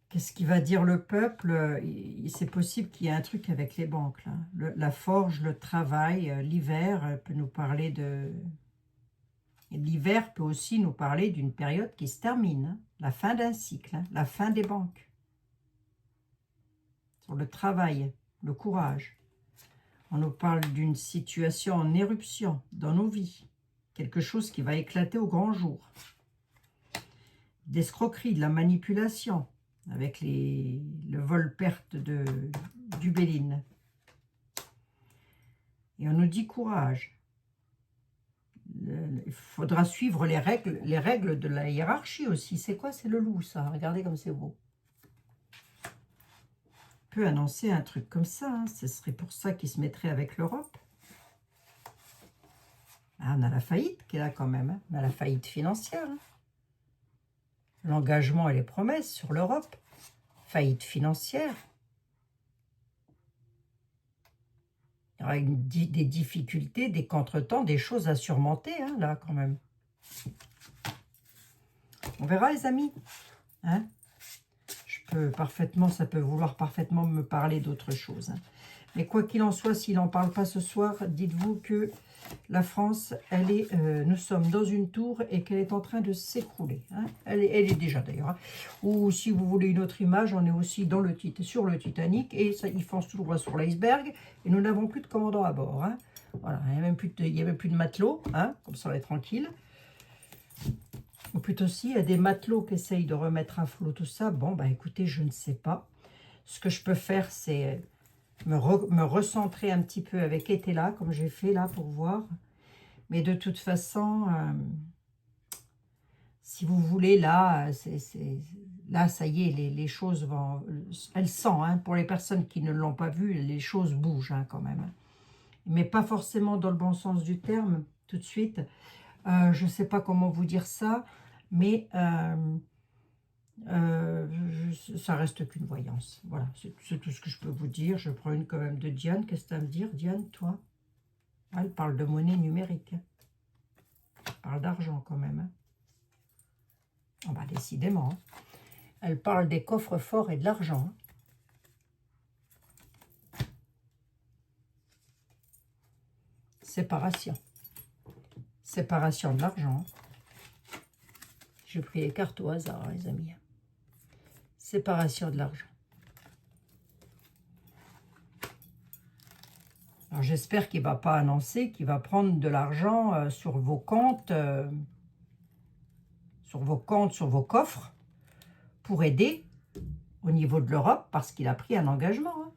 Qu'est-ce qu'il va dire le peuple? C'est possible qu'il y ait un truc avec les banques. Là. La forge, le travail, l'hiver peut nous parler de... L'hiver peut aussi nous parler d'une période qui se termine. Hein, la fin d'un cycle, hein, la fin des banques. Sur le travail, le courage. On nous parle d'une situation en éruption dans nos vies. Quelque chose qui va éclater au grand jour. D'escroquerie, de la manipulation, avec le vol-perte du Béline. Et on nous dit courage. Il faudra suivre les règles de la hiérarchie aussi. C'est quoi? C'est le loup, ça. Regardez comme c'est beau. On peut annoncer un truc comme ça. Hein. Ce serait pour ça qu'il se mettrait avec l'Europe. Ah, on a la faillite qui est là quand même. Hein. On a la faillite financière. Hein. L'engagement et les promesses sur l'Europe. Faillite financière. Il y aura des difficultés, des contretemps, des choses à surmonter, hein, là, quand même. On verra, les amis. Hein? Ça peut vouloir parfaitement me parler d'autre chose. Hein. Mais quoi qu'il en soit, s'il n'en parle pas ce soir, dites-vous que la France, nous sommes dans une tour et qu'elle est en train de s'écrouler. Hein. Elle est déjà d'ailleurs. Hein. Ou si vous voulez une autre image, on est aussi sur le Titanic et ça, il fonce tout droit sur l'iceberg et nous n'avons plus de commandant à bord. Hein. Voilà, il n'y a même plus de matelot, hein, comme ça on est tranquille. Ou plutôt si, il y a des matelots qui essayent de remettre à flot tout ça. Bon, bah écoutez, je ne sais pas. Ce que je peux faire, c'est me recentrer un petit peu avec Etela, comme j'ai fait là pour voir. Mais de toute façon, si vous voulez, là, là ça y est, les choses vont... Elle sent, hein, pour les personnes qui ne l'ont pas vu, les choses bougent hein, quand même. Mais pas forcément dans le bon sens du terme, tout de suite. Je ne sais pas comment vous dire ça. Mais Ça reste qu'une voyance. Voilà, c'est tout ce que je peux vous dire. Je prends une quand même de Diane. Qu'est-ce que tu as à me dire, Diane, toi? Ah, elle parle de monnaie numérique. Hein. Elle parle d'argent quand même. Hein. Oh, bah, décidément. Hein. Elle parle des coffres forts et de l'argent. Hein. Séparation. Séparation de l'argent. J'ai pris les cartes au hasard, les amis. Séparation de l'argent. Alors j'espère qu'il ne va pas annoncer qu'il va prendre de l'argent sur vos comptes, sur vos coffres, pour aider au niveau de l'Europe, parce qu'il a pris un engagement. Hein.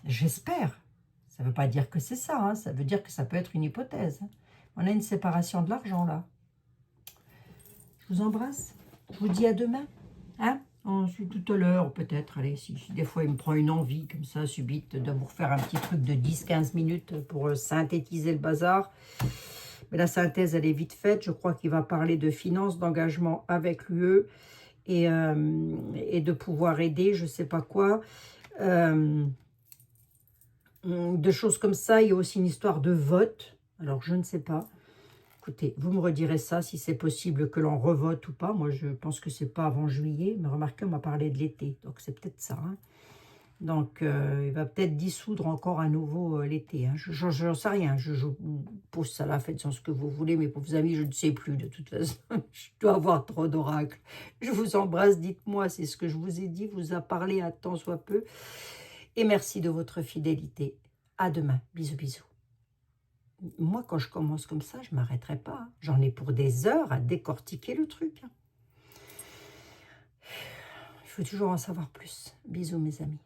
J'espère. Ça ne veut pas dire que c'est ça, hein. Ça veut dire que ça peut être une hypothèse. Hein. On a une séparation de l'argent, là. Je vous embrasse. Je vous dis à demain. Hein? Ensuite, tout à l'heure, peut-être. Allez, si des fois, il me prend une envie, comme ça, subite, de vous refaire un petit truc de 10-15 minutes pour synthétiser le bazar. Mais la synthèse, elle est vite faite. Je crois qu'il va parler de finances, d'engagement avec l'UE et de pouvoir aider, je ne sais pas quoi. De choses comme ça. Il y a aussi une histoire de vote. Alors, je ne sais pas. Écoutez, vous me redirez ça, si c'est possible que l'on revote ou pas. Moi, je pense que c'est pas avant juillet. Mais remarquez, on m'a parlé de l'été. Donc, c'est peut-être ça. Hein. Donc, il va peut-être dissoudre encore à nouveau l'été. Hein. Je n'en sais rien. Je pose ça là, faites ce que vous voulez. Mais pour vos amis, je ne sais plus de toute façon. Je dois avoir trop d'oracles. Je vous embrasse. Dites-moi si ce que je vous ai dit vous a parlé à tant soit peu. Et merci de votre fidélité. À demain. Bisous, bisous. Moi, quand je commence comme ça, je ne m'arrêterai pas. Hein. J'en ai pour des heures à décortiquer le truc. Hein. Il faut toujours en savoir plus. Bisous, mes amis.